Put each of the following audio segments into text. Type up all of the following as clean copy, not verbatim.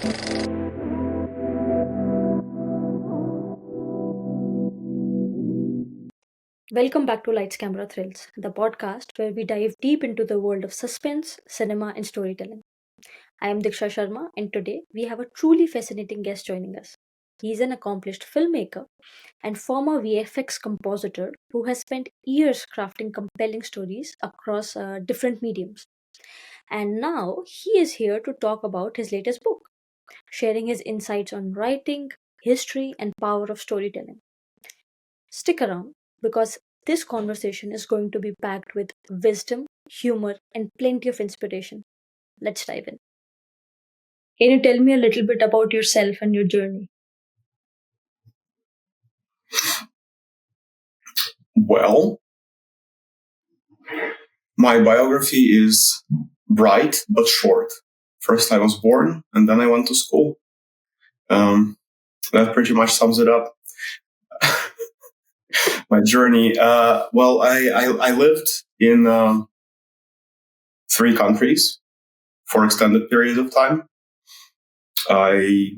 Welcome back to Lights Camera Thrills, the podcast where we dive deep into the world of suspense, cinema, and storytelling. I am Diksha Sharma, and today we have a truly fascinating guest joining us. He is an accomplished filmmaker and former VFX compositor who has spent years crafting compelling stories across different mediums. And now he is here to talk about his latest book, sharing his insights on writing, history, and power of storytelling. Stick around because this conversation is going to be packed with wisdom, humor, and plenty of inspiration. Let's dive in. Can you tell me a little bit about yourself and your journey? Well, my biography is bright but short. First, I was born, and then I went to school. That pretty much sums it up. My journey. I lived in 3 countries for extended periods of time. I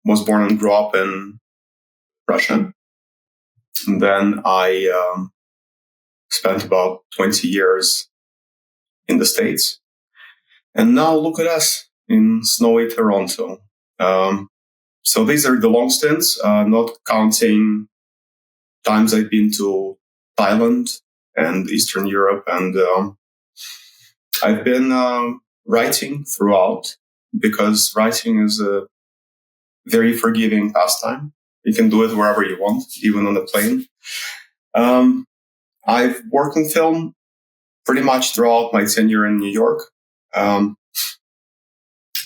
was born and grew up in Russia. And then I spent about 20 years in the States. And now look at us in snowy Toronto. So these are the long stints, not counting times I've been to Thailand and Eastern Europe. And I've been writing throughout because writing is a very forgiving pastime. You can do it wherever you want, even on a plane. I've worked in film pretty much throughout my tenure in New York.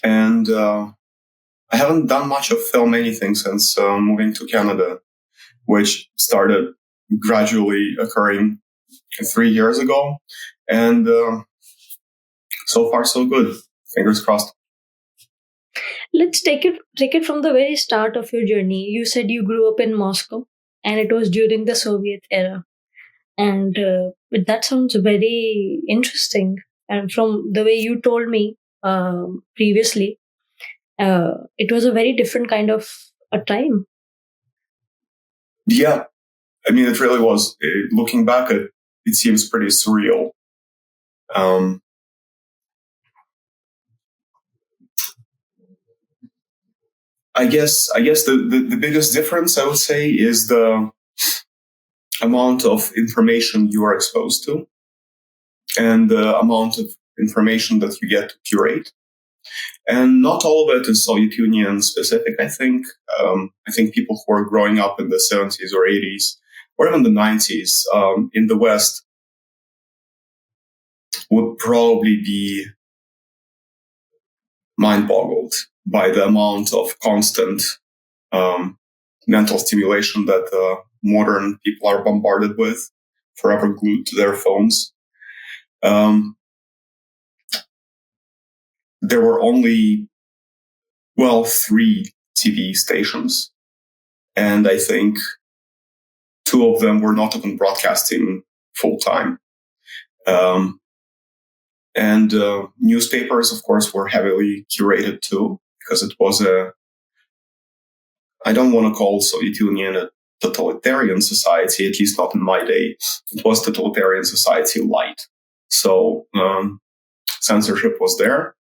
And I haven't done much of film anything since moving to Canada, which started gradually occurring 3 years ago. And so far, so good. Fingers crossed. Let's take it from the very start of your journey. You said you grew up in Moscow, and it was during the Soviet era. And that sounds very interesting. And from the way you told me previously, it was a very different kind of a time. Yeah, I mean, it really was. Looking back, it seems pretty surreal. I guess the biggest difference I would say is the amount of information you are exposed to and the amount of information that you get to curate. And not all of it is Soviet Union specific. I think people who are growing up in the 70s or 80s or even the 90s in the West would probably be mind-boggled by the amount of constant mental stimulation that modern people are bombarded with, forever glued to their phones. There were only, 3 TV stations, and I think 2 of them were not even broadcasting full-time. And newspapers, of course, were heavily curated too, because it was I don't want to call Soviet Union a totalitarian society, at least not in my day. It was totalitarian society light. So censorship was there,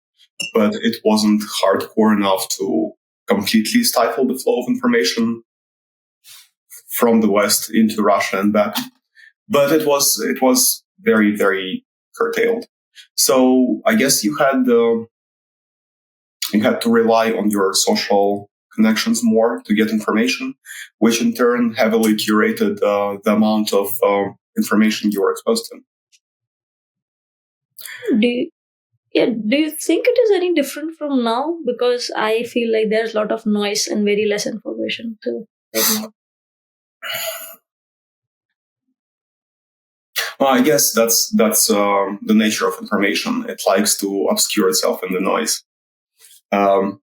but it wasn't hardcore enough to completely stifle the flow of information from the West into Russia and back. But it was very, very curtailed. So I guess you had to rely on your social connections more to get information, which in turn heavily curated the amount of information you were exposed to. Do you think it is any different from now? Because I feel like there's a lot of noise and very less information too right now. Well, I guess that's the nature of information. It likes to obscure itself in the noise. But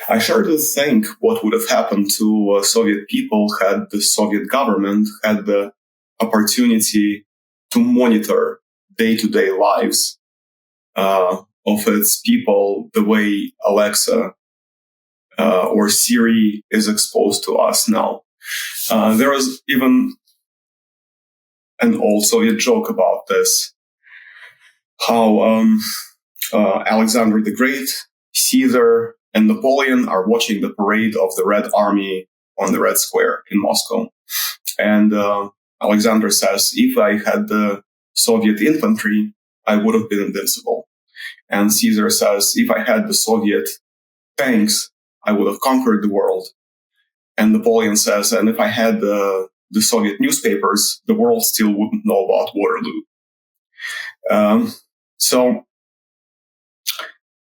I sure do think what would have happened to Soviet people had the Soviet government had the opportunity to monitor day-to-day lives of its people the way Alexa or Siri is exposed to us now. There was even an old Soviet joke about this, how Alexander the Great, Caesar, and Napoleon are watching the parade of the Red Army on the Red Square in Moscow. And Alexander says, if I had the Soviet infantry, I would have been invincible. And Caesar says, if I had the Soviet tanks, I would have conquered the world. And Napoleon says, and if I had the Soviet newspapers, the world still wouldn't know about Waterloo. So,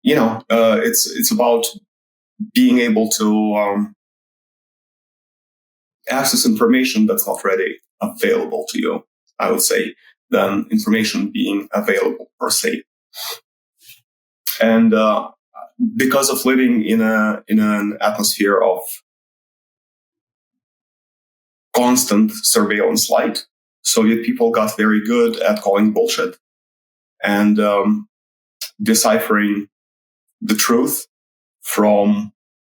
it's about being able to access information that's not ready available to you, I would say, than information being available per se. And because of living in an atmosphere of constant surveillance light, Soviet people got very good at calling bullshit and deciphering the truth from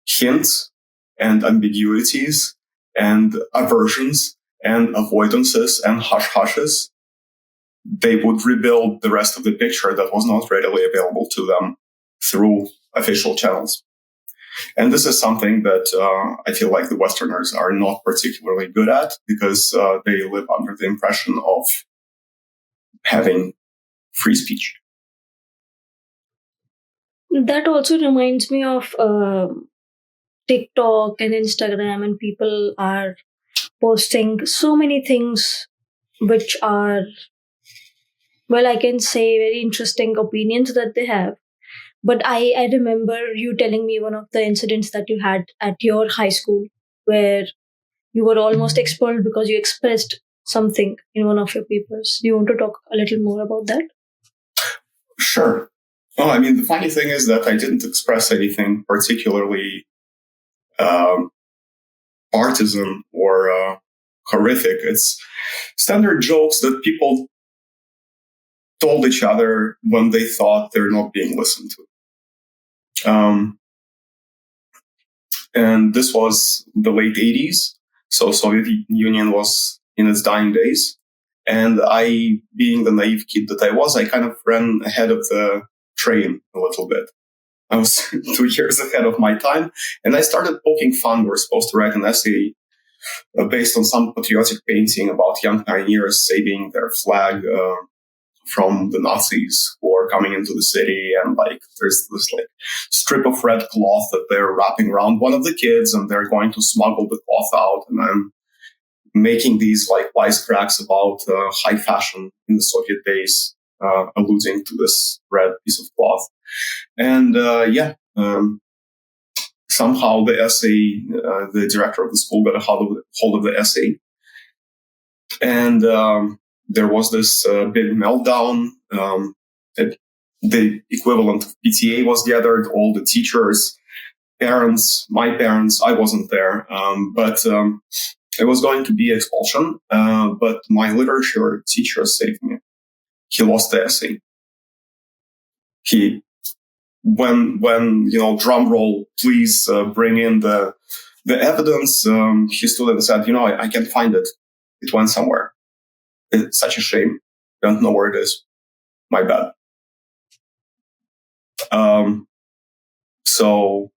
hints and ambiguities and aversions and avoidances and hush-hushes. They would rebuild the rest of the picture that was not readily available to them through official channels. And this is something that I feel like the Westerners are not particularly good at, because they live under the impression of having free speech. That also reminds me of TikTok and Instagram, and people are posting so many things which are, well, I can say very interesting opinions that they have. But I remember you telling me one of the incidents that you had at your high school where you were almost expelled because you expressed something in one of your papers. Do you want to talk a little more about that? Sure. Well, I mean, the funny thing is that I didn't express anything particularly partisan or horrific. It's standard jokes that people told each other when they thought they're not being listened to. And this was the late 80s. So Soviet Union was in its dying days. And I, being the naive kid that I was, I kind of ran ahead of the train a little bit. I was 2 years ahead of my time. And I started poking fun. We're supposed to write an essay based on some patriotic painting about young pioneers saving their flag from the Nazis who are coming into the city. And like, there's this like strip of red cloth that they're wrapping around one of the kids, and they're going to smuggle the cloth out. And I'm making these like wisecracks about high fashion in the Soviet days, alluding to this red piece of cloth. And somehow the essay, the director of the school got a hold of the essay. And there was this big meltdown. The equivalent of PTA was gathered, all the teachers, parents, my parents. I wasn't there, but it was going to be expulsion. But my literature teacher saved me. He lost the essay. When drum roll, please bring in the evidence. He stood and said, I can't find it. It went somewhere. It's such a shame. Don't know where it is. My bad. So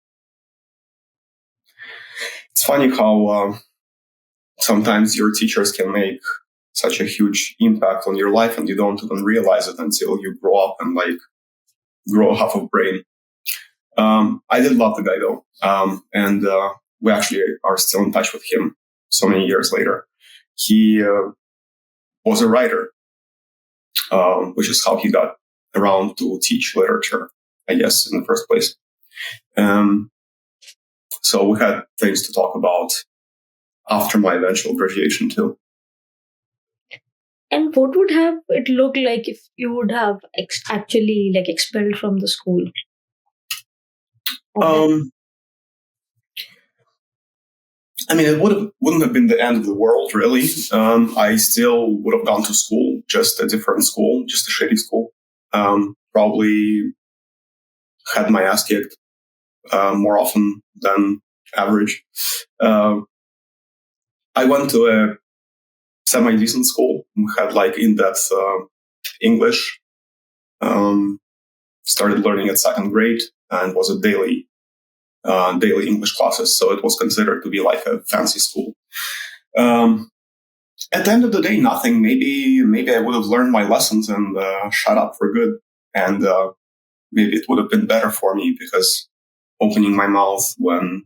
it's funny how sometimes your teachers can make such a huge impact on your life, and you don't even realize it until you grow up and like grow half a brain. I did love the guy though, and we actually are still in touch with him so many years later. He was a writer, which is how he got around to teach literature, I guess, in the first place. So we had things to talk about after my eventual graduation too. And what would have it looked like if you would have actually like expelled from the school? I mean, it wouldn't have been the end of the world, really. I still would have gone to school, just a different school, just a shitty school. Probably had my ass kicked more often than average. I went to a semi-decent school. We had like in-depth English. Started learning at second grade and was a daily English classes. So it was considered to be like a fancy school. At the end of the day, nothing. Maybe I would have learned my lessons and shut up for good. And maybe it would have been better for me, because opening my mouth when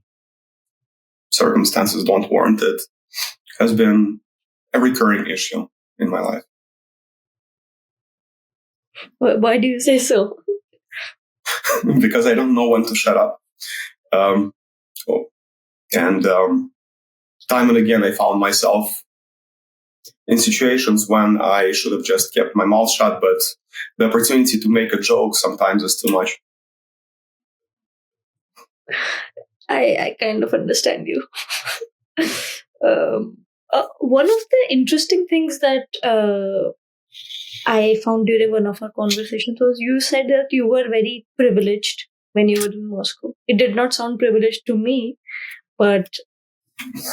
circumstances don't warrant it has been a recurring issue in my life. Why do you say so? Because I don't know when to shut up. Time and again, I found myself in situations when I should have just kept my mouth shut, but the opportunity to make a joke sometimes is too much. I kind of understand you. One of the interesting things that I found during one of our conversations was you said that you were very privileged when you were in Moscow. It did not sound privileged to me, but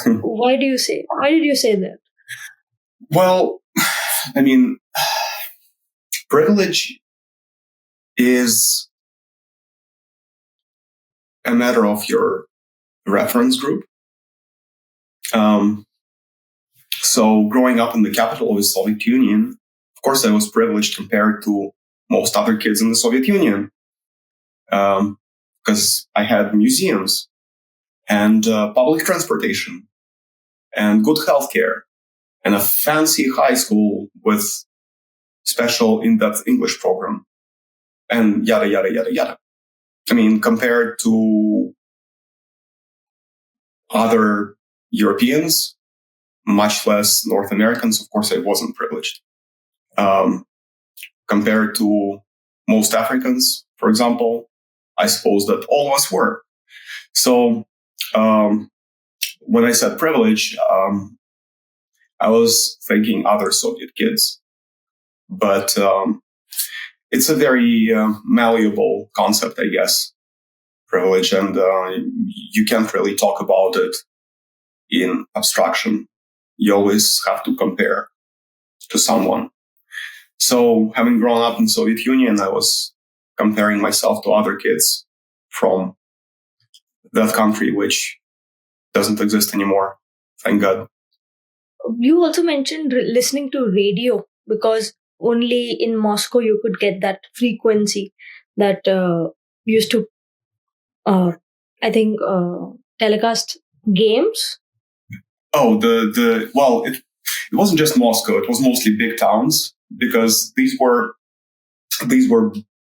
why did you say that? Well, I mean, privilege is a matter of your reference group. So growing up in the capital of the Soviet Union, of course, I was privileged compared to most other kids in the Soviet Union, because I had museums and public transportation and good healthcare and a fancy high school with special in-depth English program and yada, yada, yada, yada. I mean, compared to other Europeans, much less North Americans, of course, I wasn't privileged. Compared to most Africans, for example, I suppose that all of us were. So when I said privilege, I was thinking other Soviet kids. But it's a very malleable concept, I guess, privilege, and you can't really talk about it in abstraction. You always have to compare to someone. So having grown up in Soviet Union, I was comparing myself to other kids from that country, which doesn't exist anymore. Thank God. You also mentioned listening to radio, because only in Moscow you could get that frequency that used to, I think, telecast games. Oh, it wasn't just Moscow. It was mostly big towns, because these were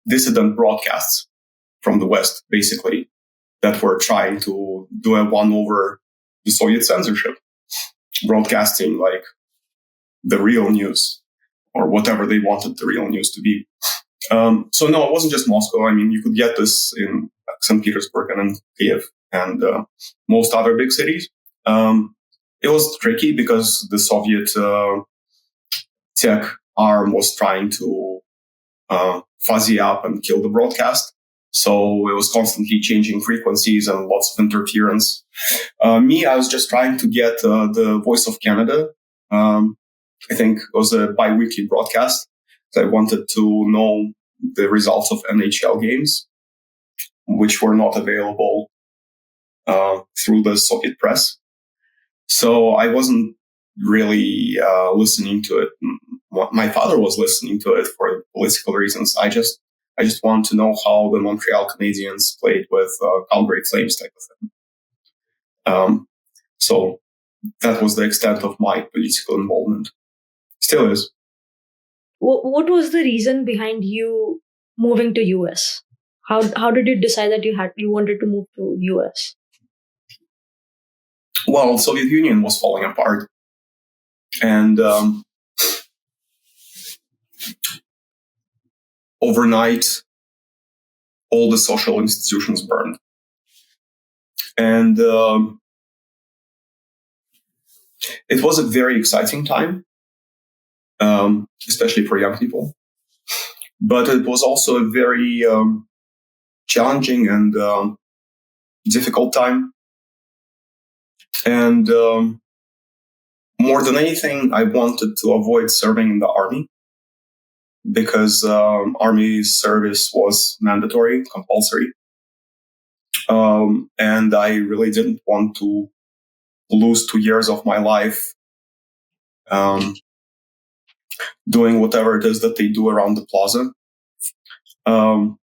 dissident broadcasts from the West, basically, that were trying to do a one over the Soviet censorship, broadcasting like the real news or whatever they wanted the real news to be. So no, it wasn't just Moscow. I mean, you could get this in St. Petersburg and in Kiev and most other big cities. It was tricky because the Soviet tech arm was trying to fuzzy up and kill the broadcast. So it was constantly changing frequencies and lots of interference. I was just trying to get the Voice of Canada. I think it was a bi-weekly broadcast. I wanted to know the results of NHL games, which were not available through the Soviet press. So I wasn't really listening to it. My father was listening to it for political reasons. I just wanted to know how the Montreal Canadiens played with Calgary Flames type of thing. So that was the extent of my political involvement. Still is. What was the reason behind you moving to US? How did you decide that you wanted to move to US? Well, Soviet Union was falling apart, and overnight, all the social institutions burned. And it was a very exciting time, especially for young people. But it was also a very challenging and difficult time. And more than anything, I wanted to avoid serving in the army because army service was mandatory, compulsory. And I really didn't want to lose 2 years of my life um, doing whatever it is that they do around the plaza. And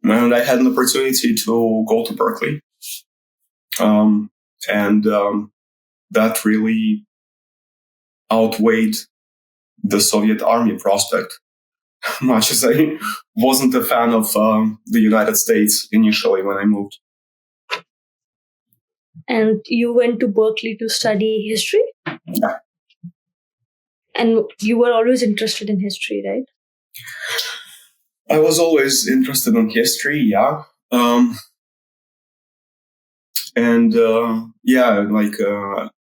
I had an opportunity to go to Berkeley. And that really outweighed the Soviet army prospect, much as I wasn't a fan of the United States initially when I moved. And you went to Berkeley to study history? Yeah. And you were always interested in history, right? I was always interested in history, yeah.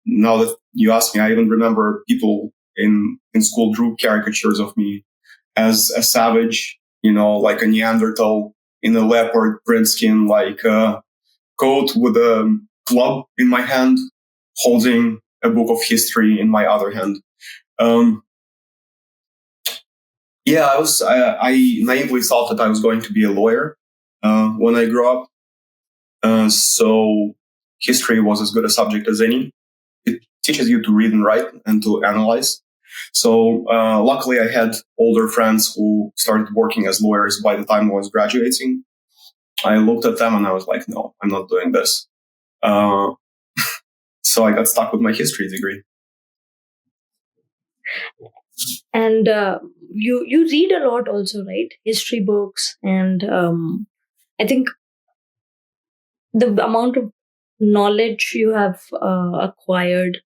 Now that you ask me, I even remember people in school drew caricatures of me as a savage, like a Neanderthal in a leopard print skin, like a coat with a club in my hand, holding a book of history in my other hand. I naively thought that I was going to be a lawyer when I grew up. So history was as good a subject as any. It teaches you to read and write and to analyze. So luckily I had older friends who started working as lawyers by the time I was graduating. I looked at them and I was like, no, I'm not doing this. So I got stuck with my history degree. And you read a lot also, right? History books. And I think the amount of knowledge you have acquired,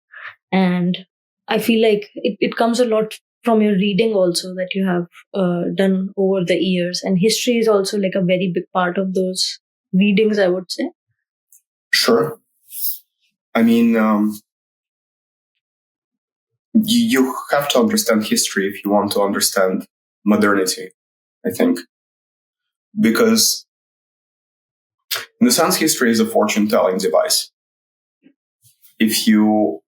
and I feel like it comes a lot from your reading also that you have done over the years. And history is also like a very big part of those readings, I would say. Sure. I mean, you have to understand history if you want to understand modernity, I think. Because in a sense, history is a fortune-telling device. If you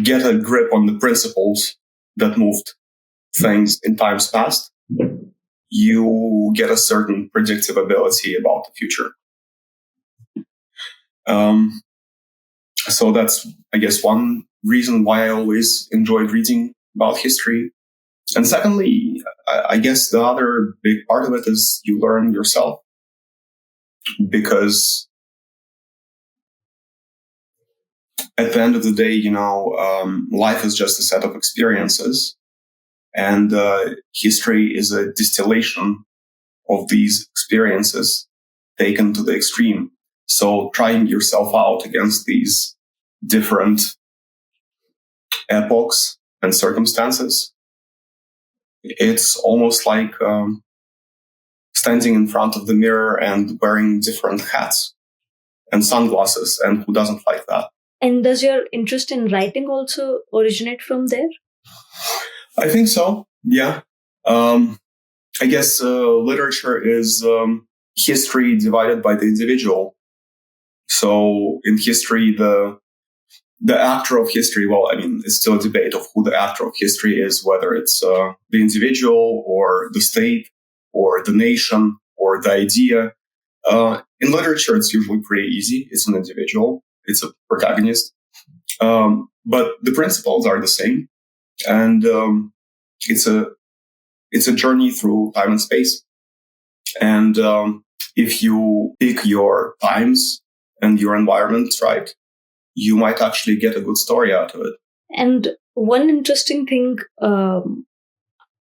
get a grip on the principles that moved things in times past, you get a certain predictive ability about the future. So that's, I guess, one reason why I always enjoyed reading about history. And secondly, I guess the other big part of it is you learn yourself. Because at the end of the day, life is just a set of experiences. And history is a distillation of these experiences taken to the extreme. So trying yourself out against these different epochs and circumstances, it's almost like standing in front of the mirror and wearing different hats and sunglasses. And who doesn't like that? And does your interest in writing also originate from there? I think so, yeah. I guess literature is history divided by the individual. So in history, the actor of history, it's still a debate of who the actor of history is, whether it's the individual or the state or the nation or the idea. In literature, it's usually pretty easy. It's an individual. It's a protagonist. But the principles are the same. And it's a journey through time and space. And if you pick your times and your environment right, you might actually get a good story out of it. And one interesting thing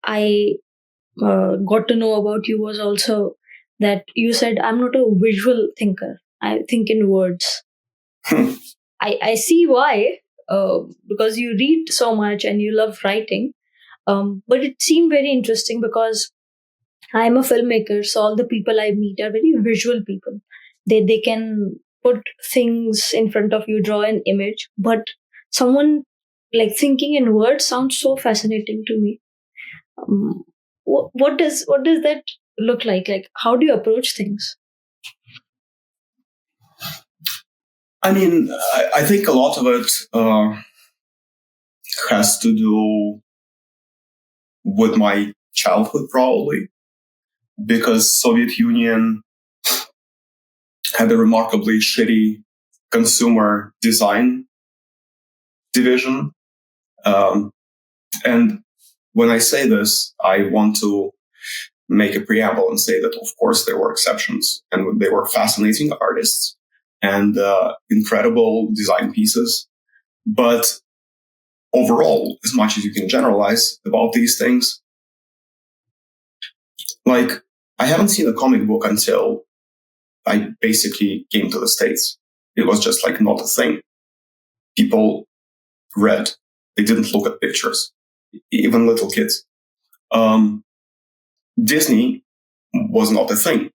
I got to know about you was also that you said, I'm not a visual thinker. I think in words. I see why, because you read so much and you love writing. But it seemed very interesting because I'm a filmmaker, so all the people I meet are very visual people. They can put things in front of you, draw an image, but someone like thinking in words sounds so fascinating to me. Um, What does that look like? Like, how do you approach things? I mean, I think a lot of it has to do with my childhood, probably, because Soviet Union had a remarkably shitty consumer design division. And when I say this, I want to make a preamble and say that, of course, there were exceptions, and they were fascinating artists and incredible design pieces. But overall, as much as you can generalize about these things, like, I haven't seen a comic book until I basically came to the States. It was just like not a thing. People read. They didn't look at pictures, even little kids. Disney was not a thing.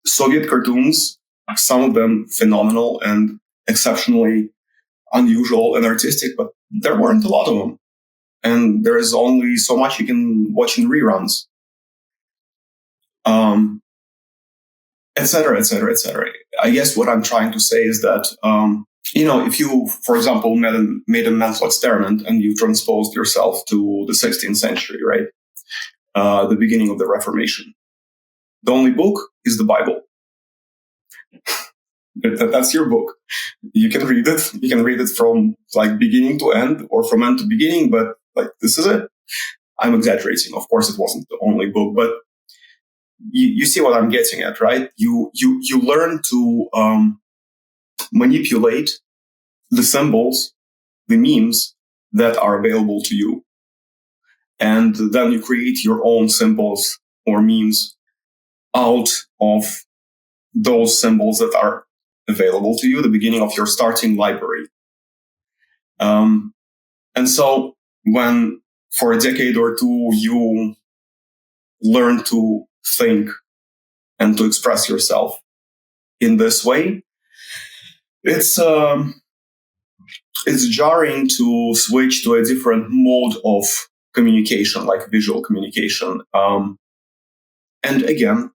Soviet cartoons, some of them phenomenal and exceptionally unusual and artistic, but there weren't a lot of them. And there is only so much you can watch in reruns. Et cetera, et cetera, et cetera. I guess what I'm trying to say is that, if you, for example, made a mental experiment and you transposed yourself to the 16th century, right? The beginning of the Reformation. The only book is the Bible. That's your book. You can read it. You can read it from like beginning to end or from end to beginning, but like this is it. I'm exaggerating. Of course, it wasn't the only book, but you see what I'm getting at, right? You learn to manipulate the symbols, the memes that are available to you. And then you create your own symbols or memes out of those symbols that are available to you, the beginning of your starting library. And so when for a decade or two you learn to think and to express yourself in this way, it's jarring to switch to a different mode of communication, like visual communication. And again,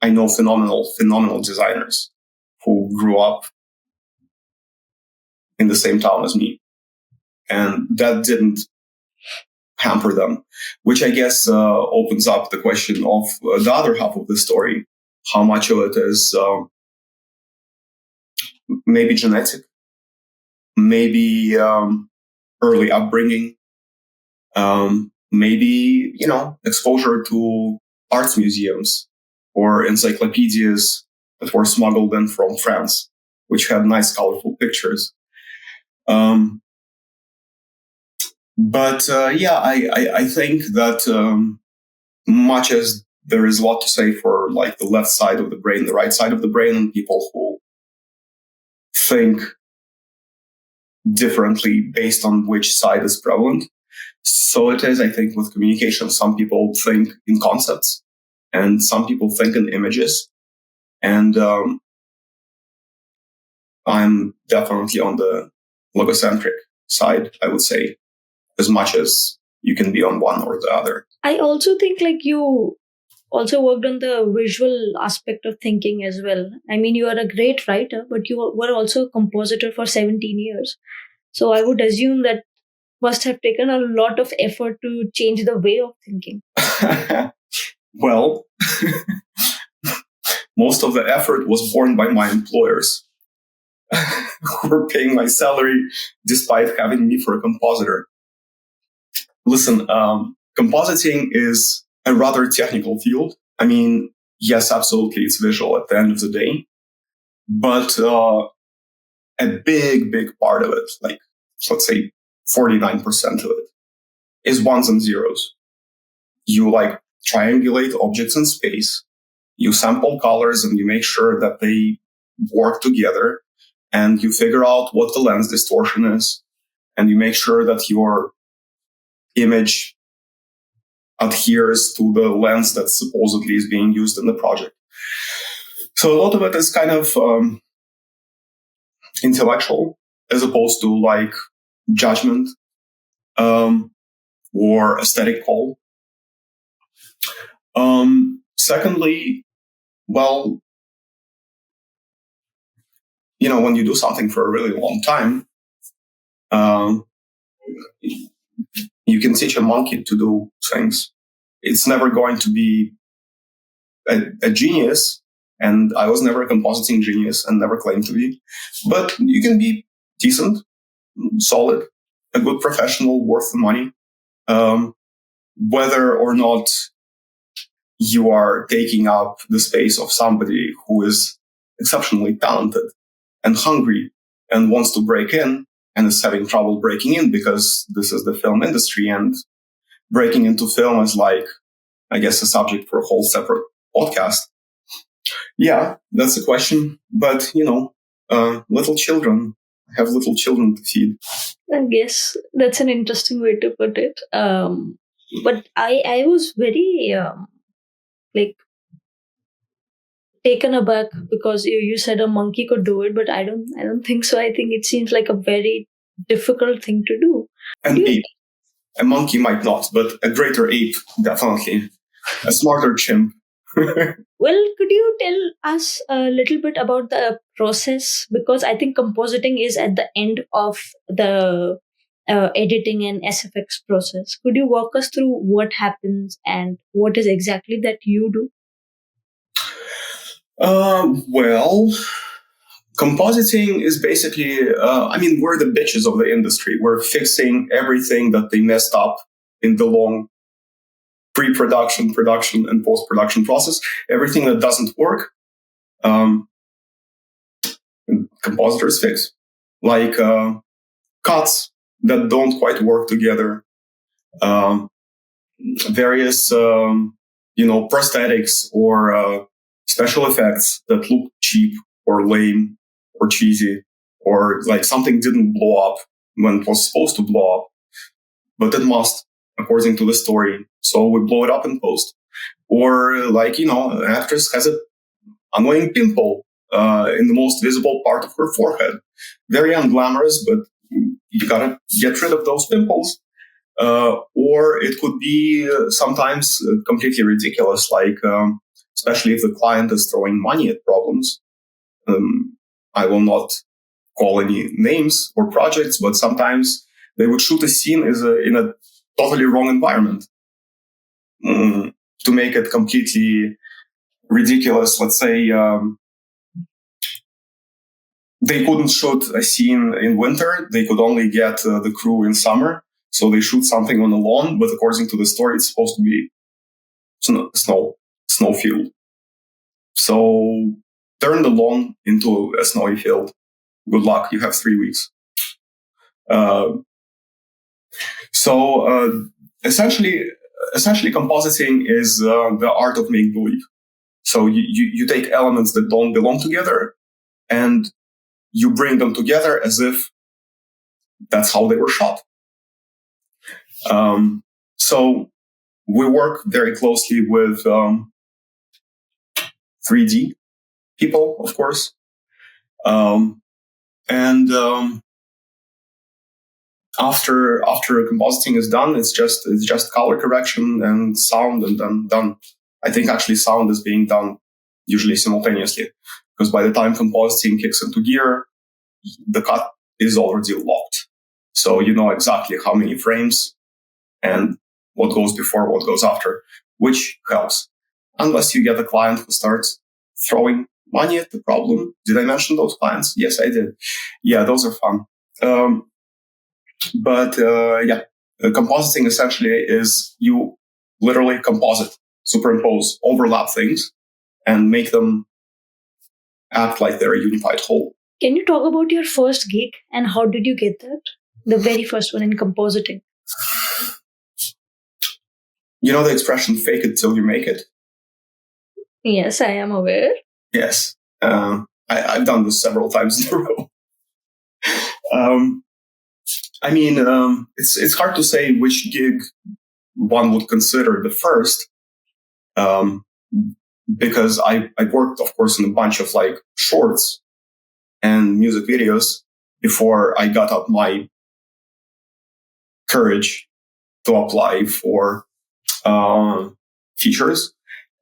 I know phenomenal designers who grew up in the same town as me, and that didn't hamper them, which I guess opens up the question of the other half of the story. How much of it is maybe genetic, maybe early upbringing, maybe, exposure to arts museums or encyclopedias that were smuggled in from France, which had nice, colorful pictures. But I think that much as there is a lot to say for like the left side of the brain, the right side of the brain, and people who think differently based on which side is prevalent. So it is, I think, with communication. Some people think in concepts and some people think in images. And I'm definitely on the logocentric side, I would say, as much as you can be on one or the other. I also think like you also worked on the visual aspect of thinking as well. I mean, you are a great writer, but you were also a compositor for 17 years. So I would assume that must have taken a lot of effort to change the way of thinking. Well, most of the effort was borne by my employers who were paying my salary despite having me for a compositor. Listen, compositing is a rather technical field. I mean, yes, absolutely, it's visual at the end of the day. But a big part of it, like, let's say 49% of it, is ones and zeros. You like triangulate objects in space, you sample colors, and you make sure that they work together, and you figure out what the lens distortion is, and you make sure that your image adheres to the lens that supposedly is being used in the project. So a lot of it is kind of intellectual as opposed to like judgment or aesthetic call. Secondly, well, when you do something for a really long time, um, you can teach a monkey to do things. It's never going to be a genius, and I was never a compositing genius and never claimed to be, but you can be decent, solid, a good professional worth the money. Whether or not you are taking up the space of somebody who is exceptionally talented and hungry and wants to break in and is having trouble breaking in because this is the film industry, and breaking into film is like, I guess, a subject for a whole separate podcast. Yeah, that's the question. But, little children have little children to feed. I guess that's an interesting way to put it. But I was very like taken aback because you said a monkey could do it, but I don't think so. I think it seems like a very difficult thing to do. An ape. A monkey might not, but a greater ape, definitely. A smarter chimp. Well, could you tell us a little bit about the process? Because I think compositing is at the end of the editing and SFX process. Could you walk us through what happens and what is exactly that you do? Well, compositing is basically, we're the bitches of the industry. We're fixing everything that they messed up in the long pre-production, production, and post-production process. Everything that doesn't work, compositors fix. Like cuts that don't quite work together, various, prosthetics or special effects that look cheap or lame or cheesy, or like something didn't blow up when it was supposed to blow up, but it must, according to the story. So we blow it up in post. Or like, an actress has an annoying pimple in the most visible part of her forehead. Very unglamorous, but you gotta get rid of those pimples. Or it could be sometimes completely ridiculous, like especially if the client is throwing money at problems. I will not call any names or projects, but sometimes they would shoot a scene in a totally wrong environment to make it completely ridiculous. Let's say they couldn't shoot a scene in winter. They could only get the crew in summer. So they shoot something on the lawn, but according to the story, it's supposed to be snow field. So turn the lawn into a snowy field. Good luck. You have 3 weeks. Essentially, compositing is the art of make believe. So you take elements that don't belong together and you bring them together as if that's how they were shot. So we work very closely with 3D people, of course. After compositing is done, it's just color correction and sound, and then done. I think actually sound is being done usually simultaneously, because by the time compositing kicks into gear, the cut is already locked. So you know exactly how many frames and what goes before, what goes after, which helps. Unless you get a client who starts throwing money at the problem. Did I mention those clients? Yes, I did. Yeah, those are fun. Compositing essentially is you literally composite, superimpose, overlap things, and make them act like they're a unified whole. Can you talk about your first gig and how did you get that? The very first one in compositing. You know the expression, fake it till you make it? Yes, I am aware. Yes. I've done this several times in a row. It's hard to say which gig one would consider the first, because I worked, of course, in a bunch of like shorts and music videos before I got up my courage to apply for features.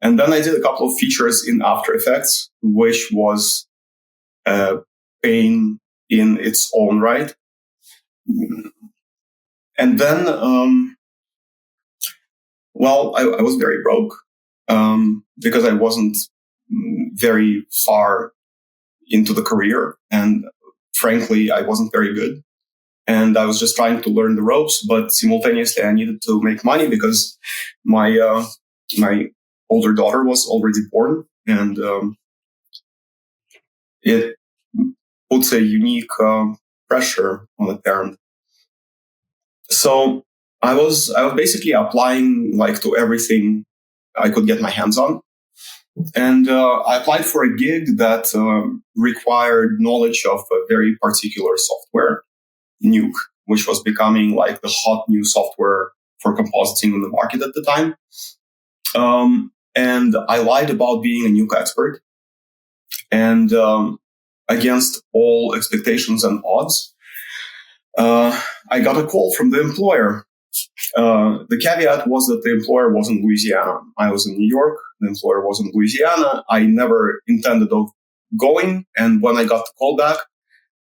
And then I did a couple of features in After Effects, which was a pain in its own right. And then, I was very broke because I wasn't very far into the career. And frankly, I wasn't very good. And I was just trying to learn the ropes, but simultaneously I needed to make money because my older daughter was already born, and it puts a unique pressure on a parent. So I was basically applying like to everything I could get my hands on, and I applied for a gig that required knowledge of a very particular software, Nuke, which was becoming like the hot new software for compositing in the market at the time. And I lied about being a Nuke expert. And against all expectations and odds, I got a call from the employer. The caveat was that the employer was in Louisiana. I was in New York. The employer was in Louisiana. I never intended of going. And when I got the call back,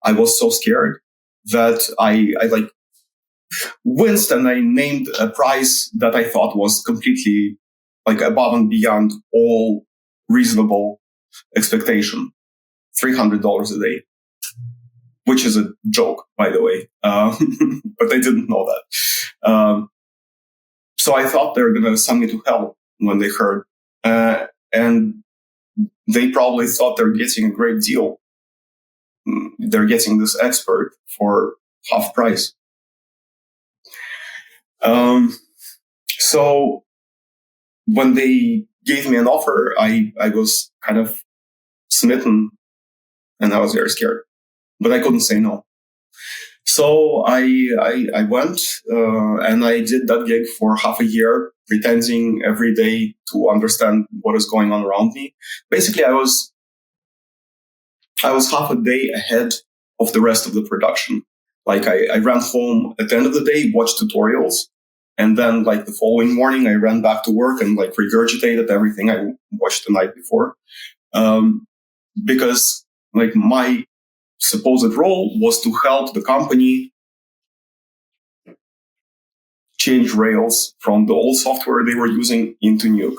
I was so scared that I like winced, and I named a price that I thought was completely like above and beyond all reasonable expectation. $300 a day, which is a joke, by the way. But I didn't know that. So I thought they were going to send me to hell when they heard. And they probably thought they're getting a great deal. They're getting this expert for half price. So when they gave me an offer, I was kind of smitten, and I was very scared, but I couldn't say no. So I went, and I did that gig for half a year, pretending every day to understand what is going on around me. Basically, I was half a day ahead of the rest of the production. Like I ran home at the end of the day, watched tutorials, and then like the following morning, I ran back to work and like regurgitated everything I watched the night before. Because like my supposed role was to help the company change Rails from the old software they were using into Nuke.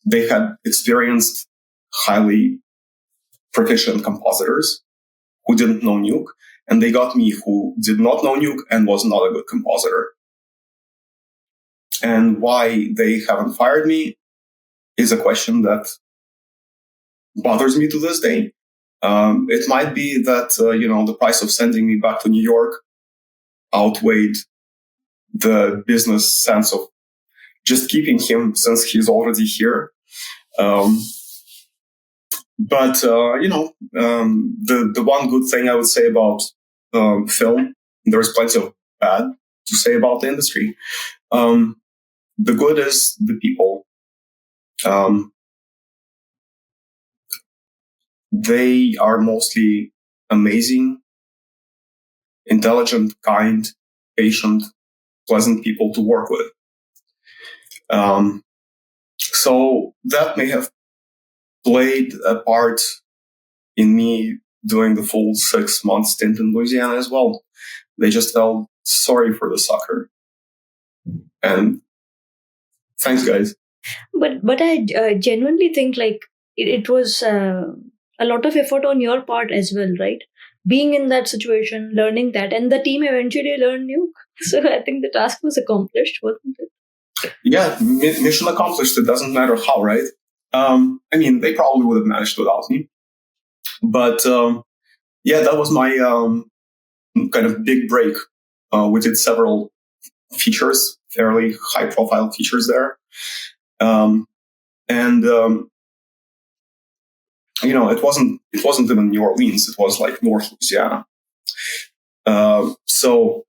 They had experienced highly proficient compositors who didn't know Nuke, and they got me who did not know Nuke and was not a good compositor. And why they haven't fired me is a question that bothers me to this day. It might be that, the price of sending me back to New York outweighed the business sense of just keeping him since he's already here. But the one good thing I would say about film, there's plenty of bad to say about the industry. The good is the people. They are mostly amazing, intelligent, kind, patient, pleasant people to work with. So that may have played a part in me doing the full 6-month stint in Louisiana as well. They just felt sorry for the sucker. And thanks, guys. But I genuinely think like it was a lot of effort on your part as well, right? Being in that situation, learning that, and the team eventually learned Nuke. So I think the task was accomplished, wasn't it? Yeah, mission accomplished. It doesn't matter how, right? They probably would have managed without me. But that was my kind of big break. We did several features, fairly high-profile features there. It wasn't even New Orleans. It was like North Louisiana. So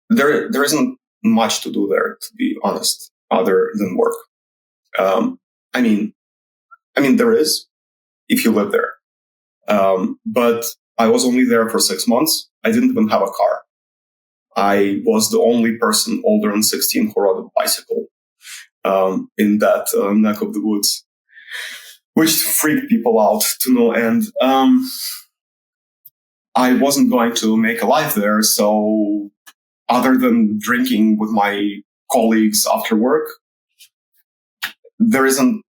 there isn't much to do there, to be honest, other than work. There is if you live there. But I was only there for 6 months. I didn't even have a car. I was the only person older than 16 who rode a bicycle in that neck of the woods, which freaked people out to no end. I wasn't going to make a life there, so other than drinking with my colleagues after work, there isn't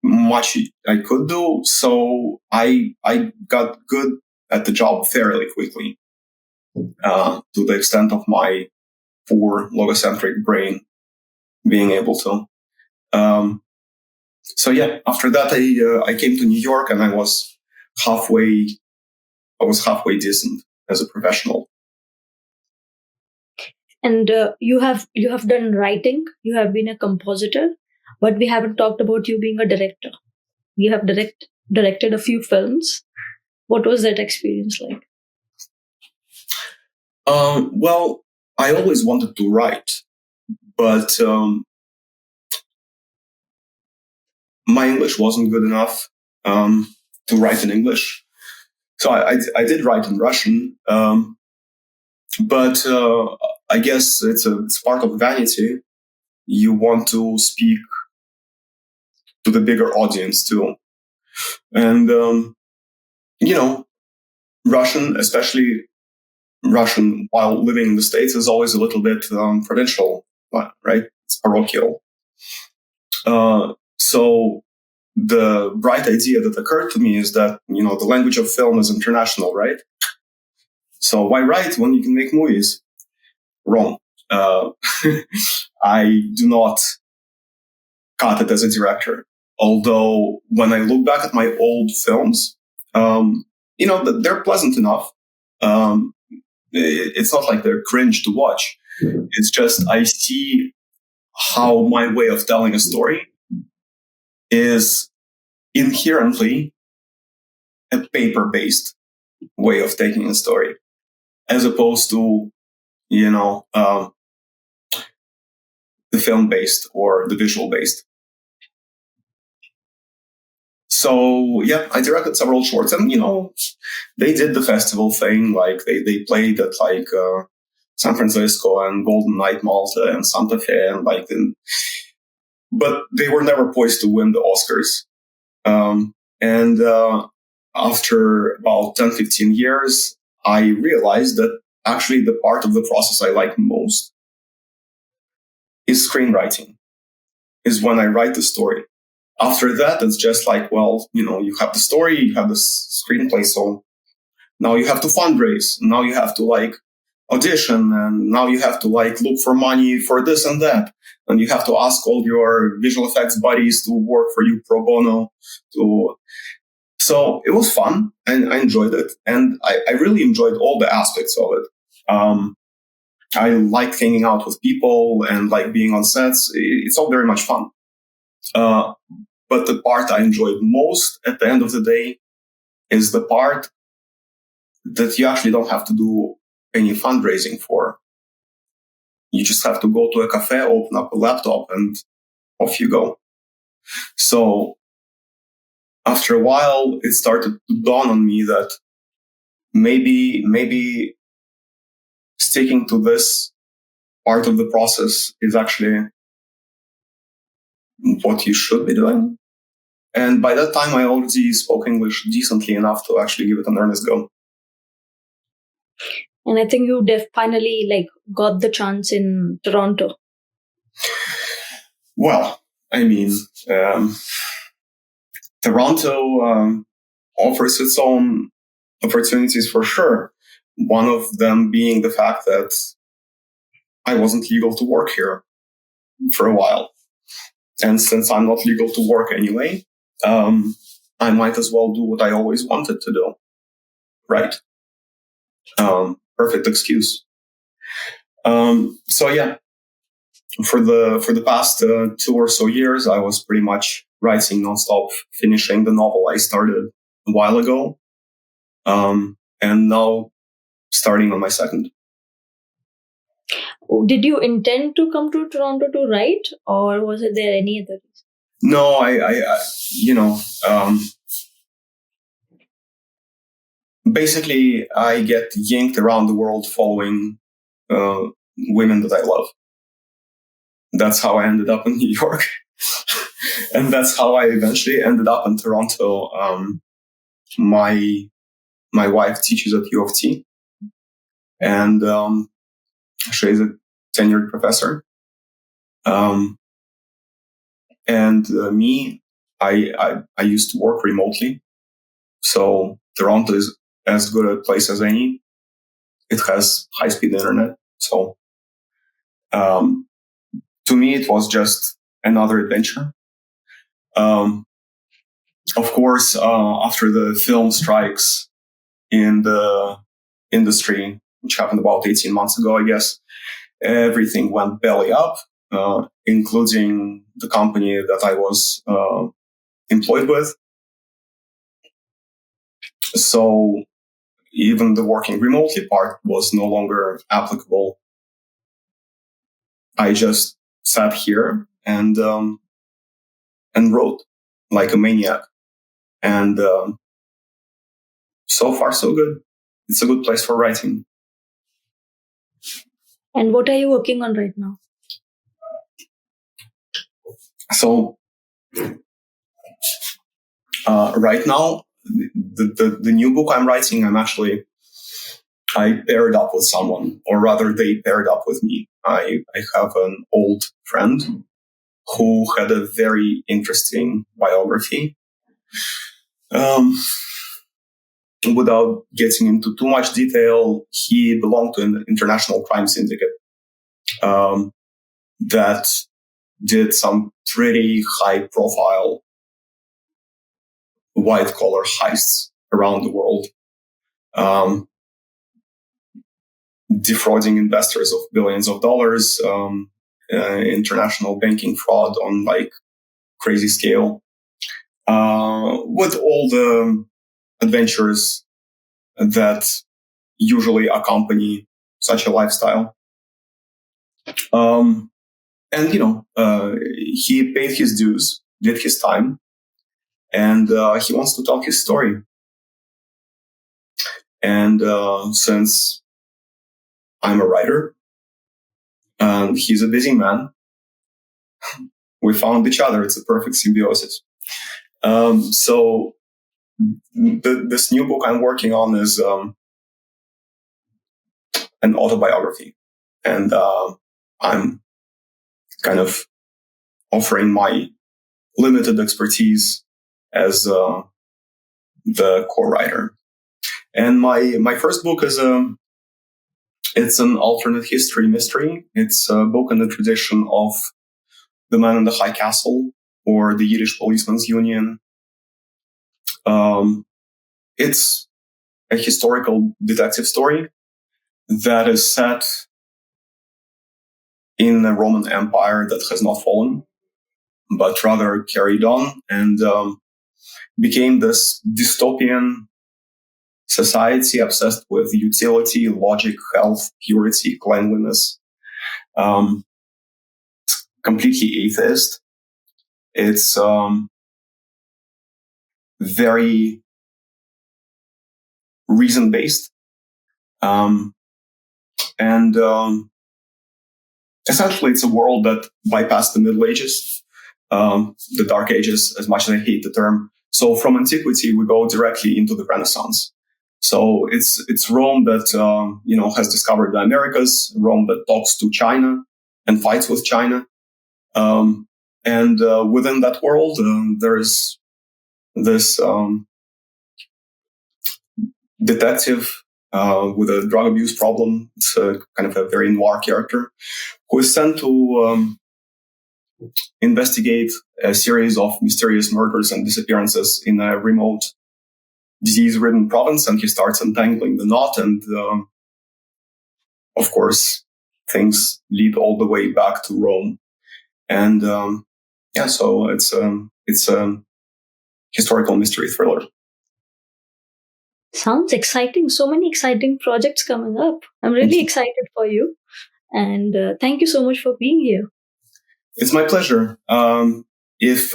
much I could do. So I got good at the job fairly quickly, to the extent of my poor logocentric brain being able to. So yeah, after that I came to New York, and I was halfway decent as a professional. And you have done writing. You have been a compositor, but we haven't talked about you being a director. You have directed a few films. What was that experience like? Well, I always wanted to write, but my English wasn't good enough to write in English. So I did write in Russian, but I guess it's part of vanity. You want to speak to the bigger audience too, and Russian, especially Russian while living in the States, is always a little bit provincial, right? It's parochial. So the bright idea that occurred to me is that, the language of film is international, right? So why write when you can make movies? Wrong. I do not cut it as a director. Although when I look back at my old films, they're pleasant enough. It's not like they're cringe to watch. It's just I see how my way of telling a story is inherently a paper-based way of taking a story, as opposed to, the film-based or the visual-based. So yeah, I directed several shorts, and they did the festival thing. Like they played at San Francisco and Golden Night Malta and Santa Fe, and but they were never poised to win the Oscars. And after about 10, 15 years, I realized that actually the part of the process I like most is screenwriting, is when I write the story. After that, it's just like, well, you have the story, you have the screenplay, so now you have to fundraise. Now you have to audition, and now you have to look for money for this and that. And you have to ask all your visual effects buddies to work for you pro bono. So it was fun, and I enjoyed it. And I really enjoyed all the aspects of it. I like hanging out with people and being on sets. It's all very much fun. But the part I enjoyed most at the end of the day is the part that you actually don't have to do any fundraising for. You just have to go to a cafe, open up a laptop, and off you go. So after a while, it started to dawn on me that maybe sticking to this part of the process is actually what you should be doing. And by that time, I already spoke English decently enough to actually give it an earnest go. And I think you finally got the chance in Toronto. Well, I mean, Toronto offers its own opportunities for sure. One of them being the fact that I wasn't legal to work here for a while. And since I'm not legal to work anyway, I might as well do what I always wanted to do. Right. Perfect excuse. So yeah, for the past 2 or so years, I was pretty much writing nonstop, finishing the novel I started a while ago, and now starting on my second. Did you intend to come to Toronto to write, or was it there any other reason? No, basically, I get yanked around the world following women that I love. That's how I ended up in New York. And that's how I eventually ended up in Toronto. My wife teaches at U of T, and she's a tenured professor. And me, I used to work remotely. So Toronto is as good a place as any. It has high-speed internet. So to me, it was just another adventure. Of course, after the film strikes in the industry, which happened about 18 months ago, I guess, everything went belly up, including the company that I was employed with. So even the working remotely part was no longer applicable. I just sat here and wrote like a maniac. And so far, so good. It's a good place for writing. And what are you working on right now? So right now, the new book I'm writing, I paired up with someone, or rather they paired up with me. I have an old friend who had a very interesting biography. Without getting into too much detail, he belonged to an international crime syndicate that did some pretty high-profile white-collar heists around the world, defrauding investors of billions of dollars, international banking fraud on like crazy scale, with all the adventures that usually accompany such a lifestyle. And, he paid his dues, did his time, and he wants to tell his story. And since I'm a writer and he's a busy man, we found each other. It's a perfect symbiosis. So this new book I'm working on is an autobiography. And I'm kind of offering my limited expertise as the co-writer. And my first book is it's an alternate history mystery. It's a book in the tradition of The Man in the High Castle or the Yiddish Policeman's Union. It's a historical detective story that is set in a Roman Empire that has not fallen, but rather carried on and became this dystopian society obsessed with utility, logic, health, purity, cleanliness. Completely atheist. It's very reason-based. And essentially, it's a world that bypassed the Middle Ages, the Dark Ages, as much as I hate the term. So from antiquity, we go directly into the Renaissance. So it's Rome that has discovered the Americas, Rome that talks to China and fights with China, and within that world, there's this detective with a drug abuse problem. It's kind of a very noir character who is sent to investigate a series of mysterious murders and disappearances in a remote, disease-ridden province, and he starts untangling the knot. And of course, things lead all the way back to Rome. And so it's a historical mystery thriller. Sounds exciting. So many exciting projects coming up. I'm really excited for you. And thank you so much for being here. It's my pleasure. If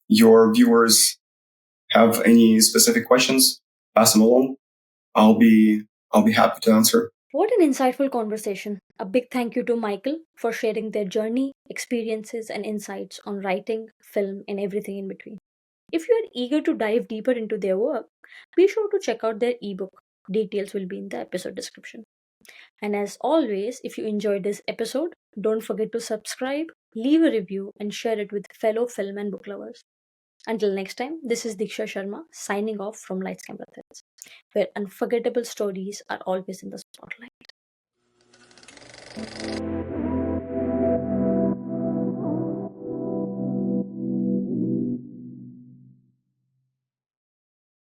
your viewers have any specific questions, pass them along. I'll be happy to answer. What an insightful conversation. A big thank you to Michael for sharing their journey, experiences, and insights on writing, film, and everything in between. If you are eager to dive deeper into their work, be sure to check out their ebook. Details will be in the episode description. And as always, if you enjoyed this episode, don't forget to subscribe, leave a review, and share it with fellow film and book lovers. Until next time, this is Diksha Sharma signing off from Lights Camera Threads, where unforgettable stories are always in the spotlight.